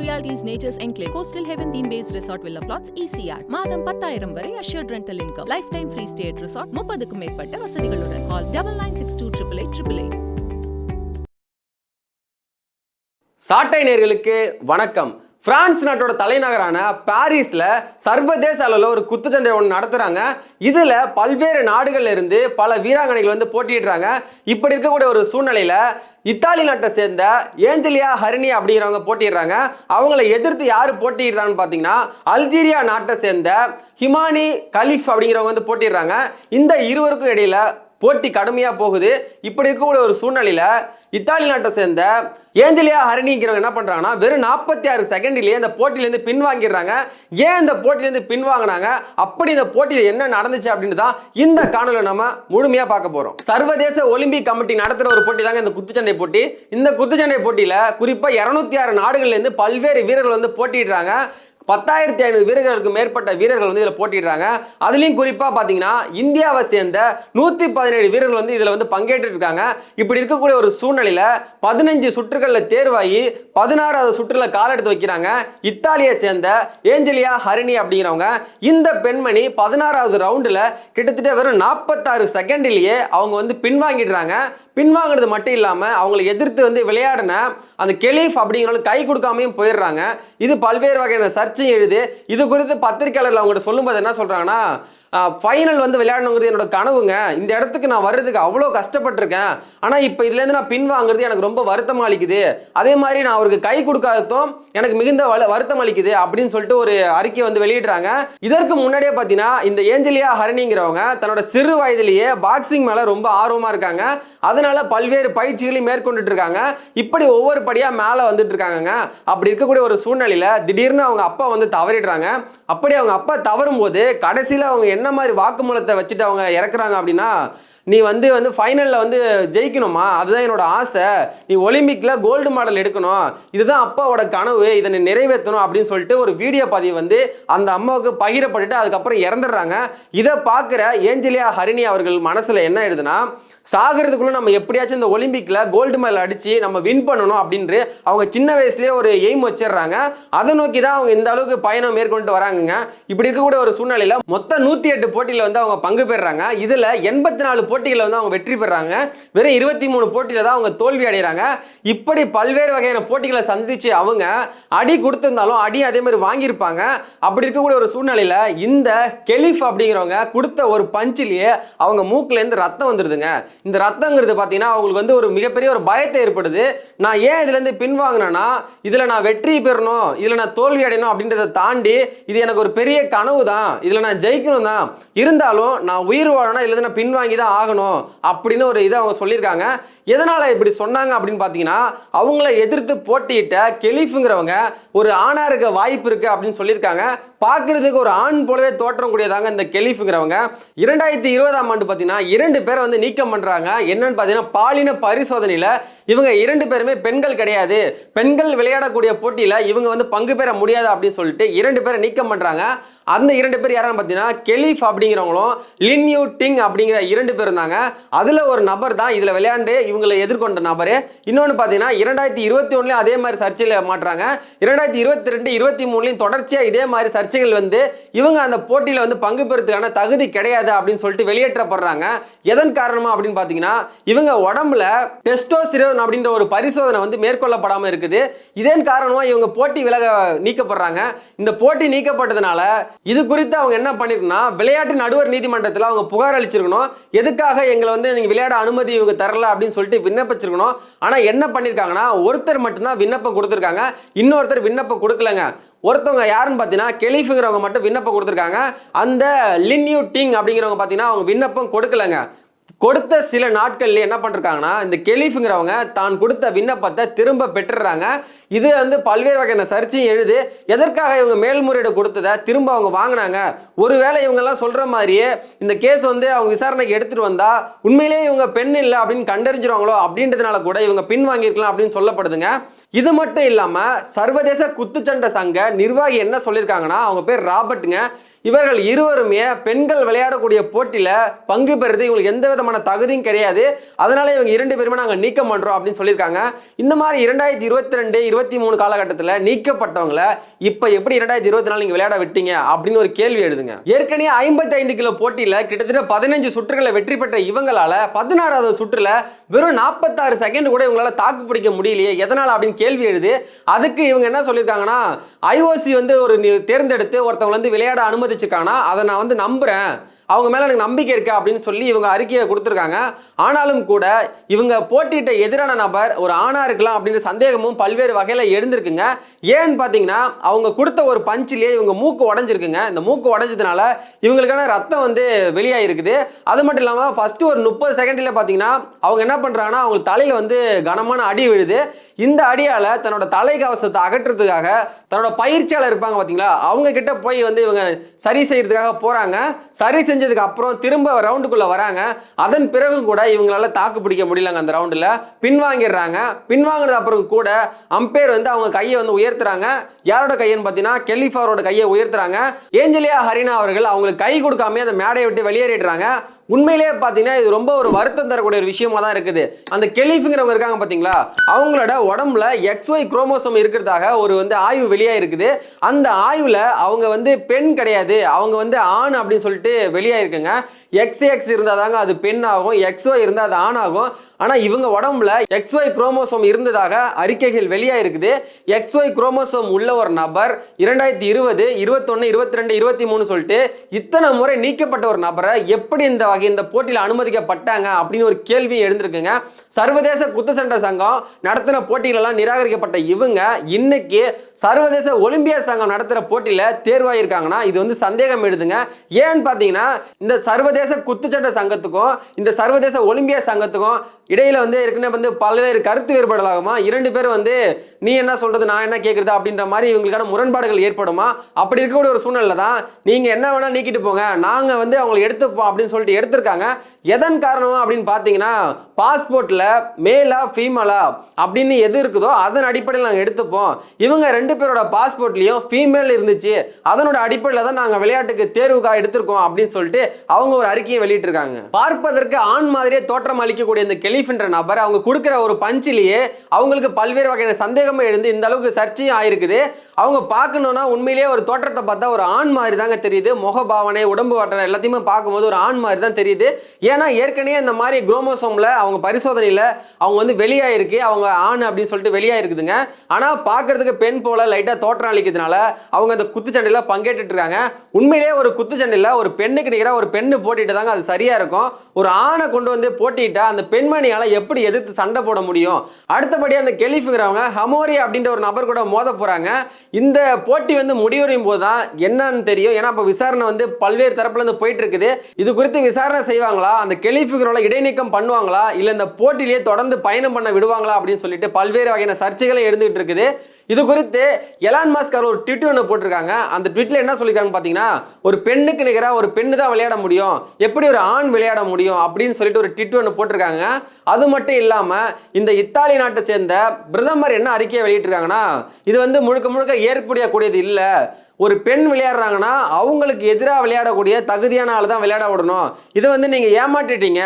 Realty's Nature's Enclave, Coastal Heaven theme-based resort villa plots, ECR. மாதம் 10,000 வரை assured rental income. Lifetime free stay at resort. 30க்கும் மேற்பட்ட வசதிகளுடன். Call 9962888888. சாட்டை நேயர்களுக்கு வணக்கம். பிரான்ஸ் நாட்டோட தலைநகரான பாரிஸ்ல சர்வதேச அளவில் ஒரு குத்துச்சண்டை ஒன்று நடத்துறாங்க. இதுல பல்வேறு நாடுகள்ல இருந்து பல வீராங்கனைகள் வந்து போட்டியிடுறாங்க. இப்படி இருக்கக்கூடிய ஒரு சூழ்நிலையில இத்தாலி நாட்டை சேர்ந்த ஏஞ்சலியா ஹரினி அப்படிங்கிறவங்க போட்டிடுறாங்க. அவங்களை எதிர்த்து யாரு போட்டிடுறாங்கன்னு பார்த்தீங்கன்னா அல்ஜீரியா நாட்டை சேர்ந்த ஹிமானி கலிஃப் அப்படிங்கிறவங்க வந்து போட்டிடுறாங்க. இந்த இருவருக்கும் இடையில போட்டி கடுமையா போகுது. இப்படி இருக்கக்கூடிய ஒரு சூழ்நிலையில இத்தாலி நாட்டை சேர்ந்த ஏஞ்சலியா ஹரினிங்கிறவங்க என்ன பண்றாங்கன்னா வெறும் 46 செகண்ட்லயே இந்த போட்டியிலேருந்து பின்வாங்கிடுறாங்க. ஏன் இந்த போட்டியிலேருந்து பின்வாங்கினாங்க, அப்படி இந்த போட்டியில் என்ன நடந்துச்சு அப்படின்னு தான் இந்த காணொலியை நம்ம முழுமையா பார்க்க போறோம். சர்வதேச ஒலிம்பிக் கமிட்டி நடத்துற ஒரு போட்டி தாங்க இந்த குத்துச்சண்டை போட்டி. இந்த குத்துச்சண்டை போட்டியில குறிப்பா 206 நாடுகள்ல இருந்து பல்வேறு வீரர்கள் வந்து போட்டிடுறாங்க. 10,500 வீரர்களுக்கு மேற்பட்ட வீரர்கள் வந்து இதில் போட்டிடுறாங்க. அதுலேயும் குறிப்பாக பார்த்தீங்கன்னா இந்தியாவை சேர்ந்த 117 வீரர்கள் வந்து இதில் வந்து பங்கேற்று இருக்காங்க. இப்படி இருக்கக்கூடிய ஒரு சூழ்நிலையில் 15 சுற்றுகளில் தேர்வாகி 16வது சுற்றுல கால் எடுத்து வைக்கிறாங்க இத்தாலியை சேர்ந்த ஏஞ்சலியா ஹரினி அப்படிங்கிறவங்க. இந்த பெண்மணி 16வது ரவுண்டில் கிட்டத்தட்ட வெறும் 46 செகண்ட்லேயே அவங்க வந்து பின்வாங்கிடுறாங்க. பின்வாங்கினது மட்டும் இல்லாமல் அவங்களை எதிர்த்து வந்து விளையாடின அந்த கெலீஃப் அப்படிங்கிறவங்க கை கொடுக்காமையும் போயிடுறாங்க. இது பல்வேறு வகையான சர்ச்சையும் எழுது. இது குறித்து பத்திரிகையாளர்கள் அவங்ககிட்ட சொல்லும்போது என்ன சொல்றாங்கன்னா, ஃபைனல் வந்து விளையாடணுங்கிறது என்னோட கனவுங்க, இந்த இடத்துக்கு நான் வர்றதுக்கு அவ்வளோ கஷ்டப்பட்டிருக்கேன், ஆனால் இப்போ இதுலேருந்து நான் பின்வாங்கிறது எனக்கு ரொம்ப வருத்தம் அளிக்குது, அதே மாதிரி நான் அவருக்கு கை கொடுக்காததும் எனக்கு மிகுந்த வருத்தம் அளிக்குது அப்படின்னு சொல்லிட்டு ஒரு அறிக்கை வந்து வெளியிடுறாங்க. இதற்கு முன்னாடியே பார்த்தீங்கன்னா இந்த ஏஞ்சலியா ஹரினிங்கிறவங்க தன்னோட சிறு வயதிலேயே பாக்ஸிங் மேலே ரொம்ப ஆர்வமாக இருக்காங்க. அதனால பல்வேறு பயிற்சிகளையும் மேற்கொண்டுட்டு இருக்காங்க. இப்படி ஒவ்வொரு படியாக மேலே வந்துட்டு இருக்காங்க. அப்படி இருக்கக்கூடிய ஒரு சூழ்நிலையில் திடீர்னு அவங்க அப்பா வந்து தவறிடுறாங்க. அப்படி அவங்க அப்பா தவறும் போது கடைசியில் அவங்க என்ன மாதிரி வாக்குமூலத்தை வச்சுட்டு அவங்க இறக்குறாங்க அப்படின்னா, நீ வந்து ஃபைனலில் வந்து ஜெயிக்கணுமா, அதுதான் என்னோட ஆசை, நீ ஒலிம்பிக்கில் கோல்டு மெடல் எடுக்கணும், இதுதான் அப்பாவோட கனவு, இதை நீ நிறைவேற்றணும் அப்படின்னு சொல்லிட்டு ஒரு வீடியோ பதிவு வந்து அந்த அம்மாவுக்கு பகிரப்பட்டுட்டு அதுக்கப்புறம் இறந்துடுறாங்க. இதை பார்க்குற ஏஞ்சலியா ஹரினி அவர்கள் மனசில் என்ன எழுதுனா, சாகிறதுக்குள்ள நம்ம எப்படியாச்சும் இந்த ஒலிம்பிக்கில் கோல்டு மெடல் அடித்து நம்ம வின் பண்ணணும் அப்படின்ட்டு அவங்க சின்ன வயசுலேயே ஒரு எய்ம் வச்சிடுறாங்க. அதை நோக்கி தான் அவங்க இந்த அளவுக்கு பயணம் மேற்கொண்டு வராங்க. இப்படி இருக்கக்கூடிய ஒரு சூழ்நிலையில் மொத்தம் 108 போட்டியில் வந்து அவங்க பங்கு பெறுறாங்க. இதில் 84 போட்டிகளில் வந்து அவங்க வெற்றி பெறாங்க. வெறும் 23 போட்டியில் தான் அவங்க தோல்வி அடைகிறாங்க. இப்படி பல்வேறு வகையான போட்டிகளை சந்திச்சு அவங்க அடி கொடுத்திருந்தாலும் அடி அதே மாதிரி வாங்கியிருப்பாங்க. அப்படி இருக்கக்கூடிய ஒரு சூழ்நிலையில் இந்த கெலீஃப் அப்படிங்கிறவங்க கொடுத்த ஒரு பஞ்சிலேயே அவங்க மூக்குலேருந்து ரத்தம் வந்துடுதுங்க. இந்த ரத்தங்கிறது பார்த்தீங்கன்னா அவங்களுக்கு வந்து ஒரு மிகப்பெரிய ஒரு பயத்தை ஏற்படுது. நான் ஏன் இதுலேருந்து பின்வாங்கினேன்னா, இதில் நான் வெற்றி பெறணும், இதில் நான் தோல்வி அடையணும் அப்படின்றத தாண்டி இது எனக்கு ஒரு பெரிய கனவு தான், இதில் நான் ஜெயிக்கணும் தான், இருந்தாலும் நான் உயிர் வாழணும், இதில் நான் பின்வாங்கி தான் ஆகணும் அப்படின்னு ஒரு இதை அவங்க சொல்லியிருக்காங்க. எதனால் இப்படி சொன்னாங்க அப்படின்னு பார்த்தீங்கன்னா, அவங்கள எதிர்த்து போட்டியிட்ட கெலீஃபுங்கிறவங்க ஒரு ஆணாக இருக்க வாய்ப்பு இருக்குது அப்படின்னு சொல்லியிருக்காங்க. பார்க்குறதுக்கு ஒரு ஆண் போலவே தோற்றம் கூடியதாங்க இந்த கெலீஃபுங்கிறவங்க. 2020ஆம் ஆண்டு பார்த்தீங்கன்னா 2 பேரை வந்து நீக்கம் பண்ணுறாங்க. என்னன்னு பார்த்தீங்கன்னா பாலின பரிசோதனையில் இவங்க 2 பேருமே பெண்கள் கிடையாது, பெண்கள் விளையாடக்கூடிய போட்டியில் இவங்க வந்து பங்கு பெற முடியாது அப்படின்னு சொல்லிட்டு 2 பேரை நீக்கம் பண்ணுறாங்க. அந்த 2 பேர் யாரான்னு பார்த்தீங்கன்னா கெலீஃப் அப்படிங்கிறவங்களும் லின் யூ டிங் அப்படிங்கிற 2 பேர் இருந்தாங்க. அதில் ஒரு நபர் தான் இதில் விளையாண்டு இவங்களை எதிர்கொண்ட நபர். இன்னொன்று பார்த்தீங்கன்னா 2021 அதே மாதிரி சர்ச்சையில் மாட்டுறாங்க. 2022, 23 தொடர்ச்சியாக இதே மாதிரி சர்ச்சைகள் வந்து இவங்க அந்த போட்டியில் வந்து பங்கு பெறதுக்கான தகுதி கிடையாது அப்படின்னு சொல்லிட்டு வெளியேற்றப்படுறாங்க. எதன் காரணமா அப்படின்னு பார்த்தீங்கன்னா, இவங்க உடம்புல டெஸ்டோஸ்டிரோன் அப்படின்ற ஒரு பரிசோதனை வந்து மேற்கொள்ளப்படாமல் இருக்குது. இதன் காரணமாக இவங்க போட்டி விலக நீக்கப்படுறாங்க. இந்த போட்டி நீக்கப்பட்டதுனால இது குறித்து அவங்க என்ன பண்ணிருக்கணும்னா, விளையாட்டு நடுவர் நீதிமன்றத்தில் அவங்க புகார் அளிச்சிருக்கணும். எதுக்காக எங்களை வந்து நீங்க விளையாட அனுமதி இவங்க தரல அப்படின்னு சொல்லிட்டு விண்ணப்பிச்சிருக்கணும். ஆனா என்ன பண்ணிருக்காங்கன்னா, ஒருத்தர் மட்டும்தான் விண்ணப்பம் கொடுத்துருக்காங்க, இன்னொருத்தர் விண்ணப்பம் கொடுக்கலங்க. ஒருத்தவங்க யாருன்னு பார்த்தீங்கன்னா கெலீஃபுங்கிறவங்க மட்டும் விண்ணப்பம் கொடுத்துருக்காங்க. அந்த லின் யூ டிங் அப்படிங்கிறவங்க பார்த்தீங்கன்னா அவங்க விண்ணப்பம் கொடுக்கலங்க. கொடுத்த சில நாட்கள்ல என்ன பண்ணிருக்காங்கன்னா, இந்த கெலீஃபுங்கிறவங்க தான் கொடுத்த விண்ணப்பத்தை திரும்ப பெற்றுறாங்க. இது வந்து பல்வேறு வகையான சர்ச்சையும் எழுது. எதற்காக இவங்க மேல்முறையீடு கொடுத்ததை திரும்ப அவங்க வாங்கினாங்க, ஒருவேளை இவங்கெல்லாம் சொல்ற மாதிரியே இந்த கேஸ் வந்து அவங்க விசாரணைக்கு எடுத்துட்டு வந்தா உண்மையிலேயே இவங்க பெண் இல்லை அப்படின்னு கண்டறிஞ்சிருவாங்களோ அப்படின்றதுனால கூட இவங்க பின் வாங்கியிருக்கலாம் அப்படின்னு சொல்லப்படுதுங்க. இது மட்டும் இல்லாமல் சர்வதேச குத்துச்சண்டை சங்க நிர்வாகி என்ன சொல்லியிருக்காங்கன்னா, அவங்க பேர் ராபர்ட்டுங்க, இவர்கள் இருவருமே பெண்கள் விளையாடக்கூடிய போட்டியில பங்கு பெறுறது இவங்களுக்கு எந்த விதமான தகுதியும் கிடையாது, அதனால இவங்க 2 பேருமே நாங்க நீக்கம் பண்றோம் அப்படின்னு சொல்லியிருக்காங்க. இந்த மாதிரி 2022-23 காலகட்டத்தில் நீக்கப்பட்டவங்களை இப்ப எப்படி 2024 நீங்க விளையாட விட்டீங்க அப்படின்னு ஒரு கேள்வி எழுதுங்க. ஏற்கனவே 55 கிலோ போட்டியில கிட்டத்தட்ட 15 சுற்றுகளை வெற்றி பெற்ற இவங்களால 16வது சுற்றுல வெறும் 46 செகண்ட் கூட இவங்களால தாக்கு பிடிக்க முடியலையே, எதனால அப்படின்னு கேள்வி எழுது. அதுக்கு இவங்க என்ன சொல்லியிருக்காங்கன்னா, IOC வந்து ஒரு தேர்ந்தெடுத்து ஒருத்தவங்க வந்து விளையாட அனுமதிச்சிருக்காங்கன்னா அதை நான் வந்து நம்புறேன், அவங்க மேல எனக்கு நம்பிக்கை இருக்கு அப்படின்னு சொல்லி இவங்க அறிக்கையை கொடுத்துருக்காங்க. ஆனாலும் கூட இவங்க போட்டியிட்ட எதிரான நபர் ஒரு ஆணா இருக்கலாம் அப்படின்ற சந்தேகமும் பல்வேறு வகையில எழுந்திருக்குங்க. ஏன்னு பாத்தீங்கன்னா அவங்க கொடுத்த ஒரு பஞ்சிலேயே இவங்க மூக்கு உடைஞ்சிருக்குங்க. இந்த மூக்கு உடைஞ்சதுனால இவங்களுக்கான ரத்தம் வந்து வெளியாயிருக்குது. அது மட்டும் இல்லாம ஃபர்ஸ்ட் ஒரு 30 செகண்ட்ல பாத்தீங்கன்னா அவங்க என்ன பண்றாங்கன்னா அவங்க தலையில வந்து கனமான அடி விழுது. இந்த அடியால தன்னோட தலை கவசத்தை அகற்றுறதுக்காக தன்னோட பயிற்சியாளர் இருப்பாங்க பாத்தீங்களா, அவங்க கிட்ட போய் வந்து இவங்க சரி செய்யறதுக்காக போறாங்க. சரி செஞ்சதுக்கு அப்புறம் திரும்ப ரவுண்டுக்குள்ள வராங்க. அதன் பிறகு கூட இவங்களால தாக்கு பிடிக்க முடியலங்க. அந்த ரவுண்டுல பின்வாங்கிடுறாங்க. பின்வாங்கினது அப்புறம் கூட அம்பையர் வந்து அவங்க கையை வந்து உயர்த்துறாங்க. யாரோட கையன்னு பார்த்தீங்கன்னா கெலிஃபாரோட கையை உயர்த்துறாங்க. ஏஞ்சலியா ஹரினா அவர்கள் அவங்களுக்கு கை கொடுக்காம அந்த மேடையை விட்டு வெளியேறிடுறாங்க. உண்மையிலேயே பார்த்தீங்கன்னா இது ரொம்ப ஒரு வருத்தம் தரக்கூடிய ஒரு விஷயமா தான் இருக்குது. அந்த கெலிஃபுங்கிறவங்க இருக்காங்க பார்த்தீங்களா, அவங்களோட உடம்புல XY குரோமோசோம் இருக்கிறதாக ஒரு வந்து ஆய்வு வெளியாக இருக்குது. அந்த ஆய்வில் அவங்க வந்து பெண் கிடையாது, அவங்க வந்து ஆண் அப்படின்னு சொல்லிட்டு வெளியாயிருக்குங்க. XX இருந்தால் தாங்க அது பெண் ஆகும், XY இருந்தால் அது ஆண் ஆகும். ஆனால் இவங்க உடம்புல XY குரோமோசோம் இருந்ததாக அறிக்கைகள் வெளியாக இருக்குது. XY குரோமோசோம் உள்ள ஒரு நபர் 2020, 21, 22, 23 சொல்லிட்டு இத்தனை முறை நீக்கப்பட்ட ஒரு நபரை எப்படி இந்த போட்டியில் அனுமதிக்கப்பட்டாங்க அப்படின்னு ஒரு கேள்வி எழுந்திருக்குங்க. சர்வதேச குத்துச்சண்டை சங்கம் நடத்தின போட்டிகளெல்லாம் நிராகரிக்கப்பட்ட இவங்க இன்னைக்கு சர்வதேச ஒலிம்பியா சங்கம் நடத்துகிற போட்டியில் தேர்வாயிருக்காங்கன்னா இது வந்து சந்தேகம் எழுதுங்க. ஏன்னு பார்த்தீங்கன்னா இந்த சர்வதேச குத்துச்சண்டை சங்கத்துக்கும் இந்த சர்வதேச ஒலிம்பியா சங்கத்துக்கும் இடையில வந்து ஏற்கனவே வந்து பல்வேறு கருத்து வேறுபாடுகளாகுமா, 2 பேர் வந்து நீ என்ன சொல்றது நான் என்ன கேட்கறது அப்படின்ற மாதிரி இவங்களுக்கான முரண்பாடுகள் ஏற்படுமா. அப்படி இருக்கக்கூடிய ஒரு சூழ்நிலை தான் நீங்க என்ன வேணா நீக்கிட்டு போங்க, நாங்க வந்து அவங்களை எடுத்துப்போம் அப்படின்னு சொல்லிட்டு எடுத்திருக்காங்க. எதன் காரணமா அப்படின்னு பார்த்தீங்கன்னா பாஸ்போர்ட்ல மேலா ஃபீமேலா அப்படின்னு எது இருக்குதோ அதன் அடிப்படையில் நாங்கள் எடுத்துப்போம். இவங்க 2 பேரோட பாஸ்போர்ட்லையும் ஃபீமேல் இருந்துச்சு, அதனோட அடிப்படையில் தான் நாங்கள் விளையாட்டுக்கு தேர்வுக்காக எடுத்திருக்கோம் அப்படின்னு சொல்லிட்டு அவங்க ஒரு அறிக்கையை வெளியிட்டிருக்காங்க. பார்ப்பதற்கு ஆண் மாதிரியே தோற்றம் அளிக்கக்கூடிய இந்த கெலிஃப்ன்ற நபர் அவங்க கொடுக்குற ஒரு பஞ்சிலேயே அவங்களுக்கு பல்வேறு வகையான சந்தேகமும் எழுந்து இந்த அளவுக்கு சர்ச்சையும் ஆயிருக்குது. அவங்க பார்க்கணும்னா உண்மையிலேயே ஒரு தோற்றத்தை பார்த்தா ஒரு ஆண் மாதிரி தாங்க தெரியுது. முகபாவனை உடம்பு வட்டம் எல்லாத்தையுமே பார்க்கும்போது ஒரு ஆண் மாதிரி தான் தெரியுது. ஏன்னா ஏற்கனவே இந்த மாதிரி குரோமோசோம்ல அவங்க பரிசோதனையில் அவங்க வந்து வெளியாயிருக்கு, அவங்க ஆண் அப்படின்னு சொல்லிட்டு வெளியாயிருக்குதுங்க. ஆனால் பார்க்கறதுக்கு பெண் போல லைட்டாக தோற்றம் அளிக்கிறதுனால அவங்க அந்த குத்துச்சண்டையில் பங்கேற்றுட்டு இருக்காங்க. உண்மையிலேயே ஒரு குத்துச்சண்டையில் ஒரு பெண்ணுக்கு நிகராக ஒரு பெண்ணு போட்டிட்டு தாங்க அது சரியா இருக்கும். ஒரு ஆணை கொண்டு வந்து போட்டிட்டா அந்த பெண்மணியால எப்படி எதிர்த்து சண்டை போட முடியும். அடுத்தபடி அந்த கெலிஃபுங்கிறவங்க ஹமோரி அப்படின்ற ஒரு நபர் கூட மோத போறாங்க. இந்த போட்டி வந்து முடிவடையும் போது தான் என்னன்னு தெரியும். ஏன்னா இப்போ விசாரணை வந்து பல்வேறு தரப்புல இருந்து போயிட்டு இருக்குது. இது குறித்து விசாரணை செய்வாங்களா, அந்த கெலிஃபுங்கிறவங்கள இடைநீக்கம் பண்ணுவாங்களா, இல்லை இந்த போட்டியிலேயே தொடர்ந்து பயணம் பண்ண விடுவாங்களா அப்படின்னு சொல்லிட்டு பல்வேறு வகையான சர்ச்சைகளை எழுந்துகிட்டு இருக்குது. இது குறித்து எலான் மஸ்க் ஒரு ட்வீட் ஒன்று போட்டிருக்காங்க. அந்த ட்வீட்ல என்ன சொல்லியிருக்காங்க பார்த்தீங்கன்னா, ஒரு பெண்ணுக்கு நிகராக ஒரு பெண்ணு தான் விளையாட முடியும், எப்படி ஒரு ஆண் விளையாட முடியும் அப்படின்னு சொல்லிட்டு ஒரு ட்வீட் ஒன்று போட்டிருக்காங்க. அது மட்டும் இல்லாமல் இந்த இத்தாலி நாட்டை சேர்ந்த பிரதமர் என்ன அறிக்கையை வெளியிட்டிருக்காங்கன்னா, இது வந்து முழுக்க முழுக்க ஏற்புடையக்கூடியது இல்லை. ஒரு பெண் விளையாடுறாங்கன்னா அவங்களுக்கு எதிராக விளையாடக்கூடிய தகுதியான ஆள் தான் விளையாட விடணும். இதை வந்து நீங்கள் ஏமாற்றிட்டீங்க,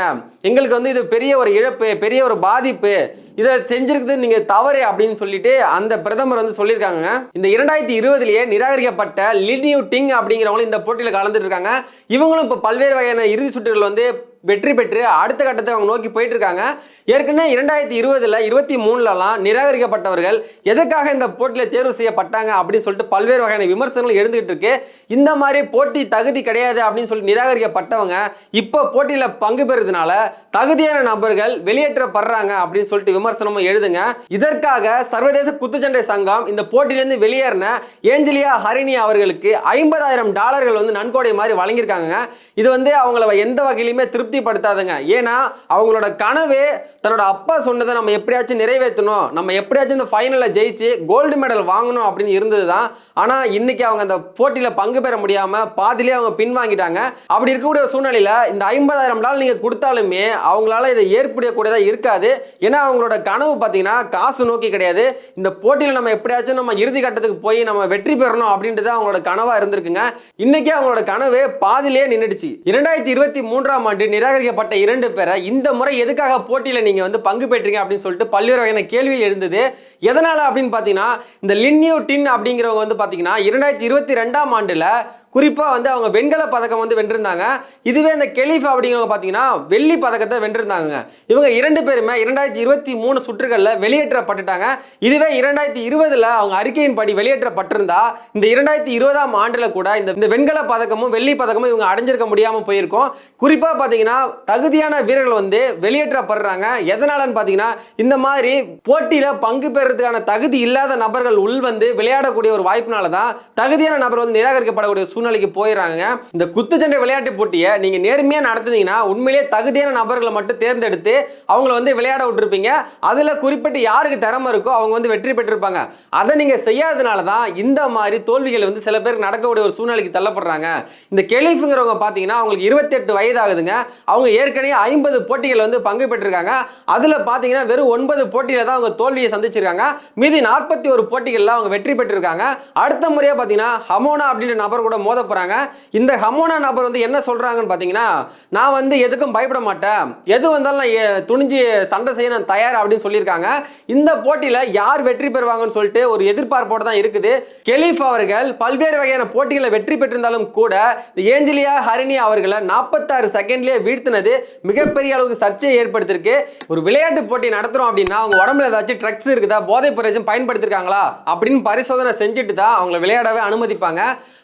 எங்களுக்கு வந்து இது பெரிய ஒரு இழப்பு, பெரிய ஒரு பாதிப்பு, இதை செஞ்சிருக்குது நீங்க தவறு அப்படின்னு சொல்லிட்டு அந்த பிரதமர் வந்து சொல்லியிருக்காங்க. இந்த 2020 நிராகரிக்கப்பட்ட லினியூ டிங் அப்படிங்கிறவங்களும் இந்த போட்டியில் கலந்துட்டு இருக்காங்க. இவங்களும் இப்போ பல்வேறு வகையான இறுதி சுற்றுகள் வந்து வெற்றி பெற்று அடுத்த கட்டத்தை அவங்க நோக்கி போயிட்டு இருக்காங்க. ஏற்கனவே 2020, 23 நிராகரிக்கப்பட்டவர்கள் எதுக்காக இந்த போட்டியில் தேர்வு செய்யப்பட்டாங்க அப்படின்னு சொல்லிட்டு பல்வேறு வகையான விமர்சனங்கள் எழுந்துகிட்டு இருக்கு. இந்த மாதிரி போட்டி தகுதி கிடையாது அப்படின்னு சொல்லி நிராகரிக்கப்பட்டவங்க இப்போ போட்டியில் பங்கு பெறுறதுனால தகுதியான நபர்கள் வெளியேற்றப்படுறாங்க அப்படின்னு சொல்லிட்டு விமர்சனமும் எழுதுங்க. இதற்காக சர்வதேச குத்துச்சண்டை சங்கம் இந்த போட்டியிலிருந்து வெளியேறின ஏஞ்சலியா ஹரினி அவர்களுக்கு $50,000 வந்து நன்கொடை மாதிரி வழங்கியிருக்காங்க. இது வந்து அவங்கள எந்த வகையிலுமே திருப்தி திருப்திப்படுத்தாதுங்க. ஏன்னா அவங்களோட கனவே தன்னோட அப்பா சொன்னதை நம்ம எப்படியாச்சும் நிறைவேற்றணும், நம்ம எப்படியாச்சும் இந்த ஃபைனலில் ஜெயிச்சு கோல்டு மெடல் வாங்கணும் அப்படின்னு இருந்தது தான். ஆனால் இன்னைக்கு அவங்க அந்த போட்டியில் பங்கு பெற முடியாமல் பாதிலே அவங்க பின்வாங்கிட்டாங்க. அப்படி இருக்கக்கூடிய சூழ்நிலையில் இந்த $50,000 நீங்கள் கொடுத்தாலுமே அவங்களால இதை ஏற்படக்கூடியதாக இருக்காது. ஏன்னா அவங்களோட கனவு பார்த்தீங்கன்னா காசு நோக்கி கிடையாது, இந்த போட்டியில் நம்ம எப்படியாச்சும் நம்ம இறுதி கட்டத்துக்கு போய் நம்ம வெற்றி பெறணும் அப்படின்றது அவங்களோட கனவா இருந்திருக்குங்க. இன்னைக்கு அவங்களோட கனவு பாதிலே நின்றுடுச்சு. 2023ஆம் ஆண்டு நிராகரிக்கப்பட்ட 2 பேரை இந்த முறை எதுக்காக போட்டியில் நீங்க வந்து பங்கு பெற்றீங்க அப்படின்னு சொல்லிட்டு பல்வேறு வகையான கேள்விகள் எழுந்தது. எதனால அப்படின்னு பார்த்தீங்கன்னா இந்த லின் யூ டின் அப்படிங்கிறவங்க வந்து பார்த்தீங்கன்னா 2022ஆம் ஆண்டுல குறிப்பா வந்து அவங்க வெண்கல பதக்கம் வந்து வென்றிருந்தாங்க. இதுவே இந்த கெலிஃபா அப்படிங்கிறவங்க பார்த்தீங்கன்னா வெள்ளி பதக்கத்தை வென்றிருந்தாங்க. இவங்க 2 பேருமே 2023 சுற்றுகளில் வெளியேற்றப்பட்டுட்டாங்க. இதுவே 2020 அவங்க அறிக்கையின்படி வெளியேற்றப்பட்டிருந்தா இந்த 2020ஆம் ஆண்டுல கூட இந்த வெண்கல பதக்கமும் வெள்ளி பதக்கமும் இவங்க அடைஞ்சிருக்க முடியாம போயிருக்கும். குறிப்பா பார்த்தீங்கன்னா தகுதியான வீரர்கள் வந்து வெளியேற்றப்படுறாங்க. எதனாலன்னு பார்த்தீங்கன்னா இந்த மாதிரி போட்டியில பங்கு பெறுறதுக்கான தகுதி இல்லாத நபர்கள் உள் வந்து விளையாடக்கூடிய ஒரு வாய்ப்பினால தான் தகுதியான நபர் வந்து நிராகரிக்கப்படக்கூடிய சூழ்நிலைக்கு போயிடறாங்க. இந்த குத்துச்சண்டை விளையாட்டு போட்டியை நீங்க நேர்மையா நடத்துனீங்கன்னா உண்மையிலேயே தகுதியான நபர்களை மட்டும் தேர்ந்தெடுத்து அவங்கள வந்து விளையாட விட்டுருப்பீங்க. அதுல குறிப்பிட்டு யாருக்கு திறமை இருக்கோ அவங்க வந்து வெற்றி பெற்றிருப்பாங்க. அதை நீங்க செய்யாதனால தான் இந்த மாதிரி தோல்விகள் வந்து சில பேருக்கு நடக்கக்கூடிய ஒரு சூழ்நிலைக்கு தள்ளப்படுறாங்க. இந்த கெலிஃபுங்கிறவங்க பார்த்தீங்கன்னா அவங்களுக்கு 28 வயது ஆகுதுங்க. அவங்க ஏற்கனவே 50 போட்டிகள் வந்து பங்கு பெற்றிருக்காங்க. அதுல பார்த்தீங்கன்னா வெறும் 9 போட்டியில தான் அவங்க தோல்வியை சந்திச்சிருக்காங்க. மீதி 41 போட்டிகள்ல அவங்க வெற்றி பெற்றிருக்காங்க. அடுத்த முறையா பார்த்தீங்கன்னா ஹமோனா அப்படின்ற நபர் கூட மோத போறாங்க. இந்த ஹமோனா நபர் வந்து என்ன சொல்றாங்கன்னு பாத்தீங்கன்னா நான் வந்து எதுக்கும் பயப்பட மாட்டேன், எது வந்தாலும் நான் துணிஞ்சு சண்டை செய்ய நான் தயார் அப்படின்னு சொல்லியிருக்காங்க. இந்த போட்டியில யார் வெற்றி பெறுவாங்கன்னு சொல்லிட்டு ஒரு எதிர்பார்ப்போட தான் இருக்குது. கெலிஃப் அவர்கள் பல்வேறு வகையான போட்டிகளை வெற்றி பெற்றிருந்தாலும் கூட ஏஞ்சலியா ஹரினி அவர்களை 46 செகண்ட்லயே வீழ்த்தினது மிகப்பெரிய அளவுக்கு சர்ச்சையை ஏற்படுத்திருக்கு. ஒரு விளையாட்டு போட்டி நடத்துறோம் அப்படின்னா அவங்க உடம்புல ஏதாச்சும் ட்ரக்ஸ் இருக்குதா, போதைப் பொருள் பயன்படுத்திருக்காங்களா அப்படின்னு பரிசோதனை செஞ்சுட்டு தான் அவங்களை விளையாடவே அனுமதிப்பாங்க.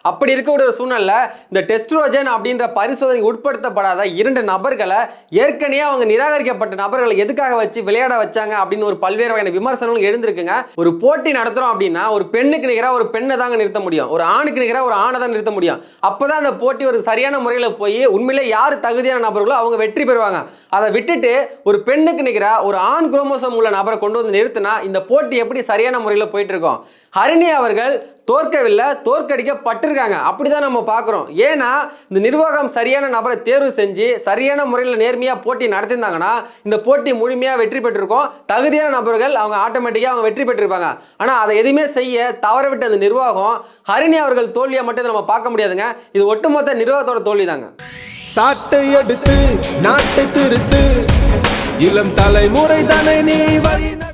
அப்படி இருக்கக்கூடிய ஒரு சூழ்நிலை இந்த டெஸ்ட்ரோஜன் அப்படின்ற பரிசோதனைக்கு உட்படுத்தப்படாத 2 நபர்களை ஏற்கனவே அவங்க நிராகரிக்கப்பட்ட நபர்களை எதுக்காக வச்சு விளையாட வச்சாங்க அப்படின்னு ஒரு பல்வேறு வகையான விமர்சனங்கள் எழுந்திருக்குங்க. ஒரு போட்டி நடத்துறோம் அப்படின்னா ஒரு பெண்ணுக்கு நிகரா ஒரு பெண்ணை தாங்க நிறுத்த முடியும், ஒரு ஆணுக்கு நிகரா ஒரு ஆணை தான் நிறுத்த முடியும். அப்பதான் அந்த போட்டி ஒரு சரியான முறையில் போய் உண்மையிலே யார் தகுதியான நபர்களோ அவங்க வெற்றி பெறுவாங்க. அதை விட்டுட்டு ஒரு பெண்ணுக்கு நிகரா ஒரு ஆண் குரோமோசோம் உள்ள நபரை கொண்டு வந்து நிறுத்தினா இந்த போட்டி எப்படி சரியான முறையில் போயிட்டு இருக்கோம். ஹரிணி அவர்கள் தோற்கவில்லை, தோற்கடிக்கப்பட்டிருக்காங்க. அப்படிதான் நம்ம பார்க்குறோம். ஏன்னா இந்த நிர்வாகம் சரியான நபரை தேர்வு செஞ்சு சரியான முறையில் நேர்மையாக போட்டி நடத்திருந்தாங்கன்னா இந்த போட்டி முழுமையாக வெற்றி பெற்றிருக்கும். தகுதியான நபர்கள் அவங்க ஆட்டோமேட்டிக்காக அவங்க வெற்றி பெற்றிருப்பாங்க. ஆனால் அதை எதுவுமே செய்ய தவறவிட்ட அந்த நிர்வாகம் ஹரிணி அவர்கள் தோல்வியை மட்டும் நம்ம பார்க்க முடியாதுங்க. இது ஒட்டுமொத்த நிர்வாகத்தோட தோல்வி தாங்க. சாட்டை எடுத்து நாட்டை திருத்து, இளம் தலைமுறை தானே நீ வழி